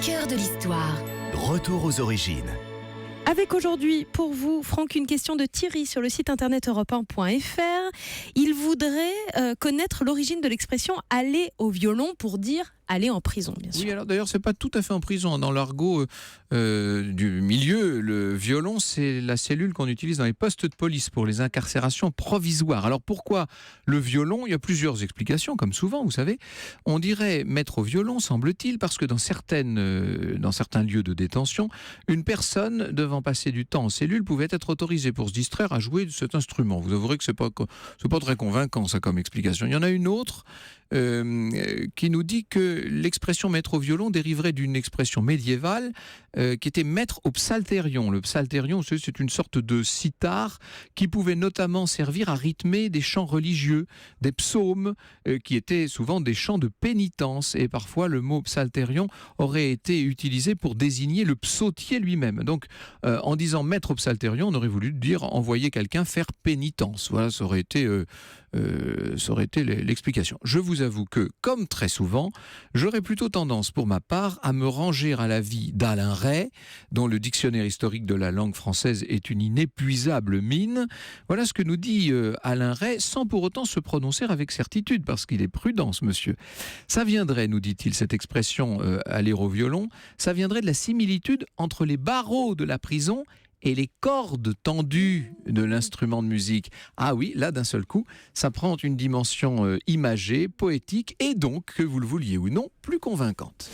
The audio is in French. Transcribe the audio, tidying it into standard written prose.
cœur de l'histoire. Retour aux origines. Avec aujourd'hui, pour vous, Franck, une question de Thierry sur le site internet europe1.fr. Il voudrait connaître l'origine de l'expression « aller au violon » pour dire « aller en prison », bien sûr. Oui, alors d'ailleurs, c'est pas tout à fait en prison. Dans l'argot du milieu, le violon, c'est la cellule qu'on utilise dans les postes de police pour les incarcérations provisoires. Alors pourquoi le violon ? Il y a plusieurs explications, comme souvent, vous savez. On dirait mettre au violon, semble-t-il, parce que dans certains lieux de détention, une personne devant passer du temps en cellule pouvait être autorisée pour se distraire à jouer de cet instrument. Vous avouerez que c'est pas très convaincant, ça, comme explication. Il y en a une autre qui nous dit que l'expression mettre au violon dériverait d'une expression médiévale qui était mettre au psalterion. Le psalterion, c'est une sorte de cithare qui pouvait notamment servir à rythmer des chants religieux, des psaumes, qui étaient souvent des chants de pénitence. Et parfois, le mot psalterion aurait été utilisé pour désigner le psautier lui-même. Donc, en disant mettre au psalterion, on aurait voulu dire envoyer quelqu'un faire pénitence. Voilà, ça aurait été l'explication. Je vous avoue que, comme très souvent, j'aurais plutôt tendance, pour ma part, à me ranger à l'avis d'Alain Ray, dont le dictionnaire historique de la langue française est une inépuisable mine. Voilà ce que nous dit Alain Ray, sans pour autant se prononcer avec certitude, parce qu'il est prudent, ce monsieur. Ça viendrait, nous dit-il, cette expression aller au violon, ça viendrait de la similitude entre les barreaux de la prison et les cordes tendues de l'instrument de musique. Ah oui, là, d'un seul coup, ça prend une dimension imagée, poétique, et donc, que vous le vouliez ou non, plus convaincante.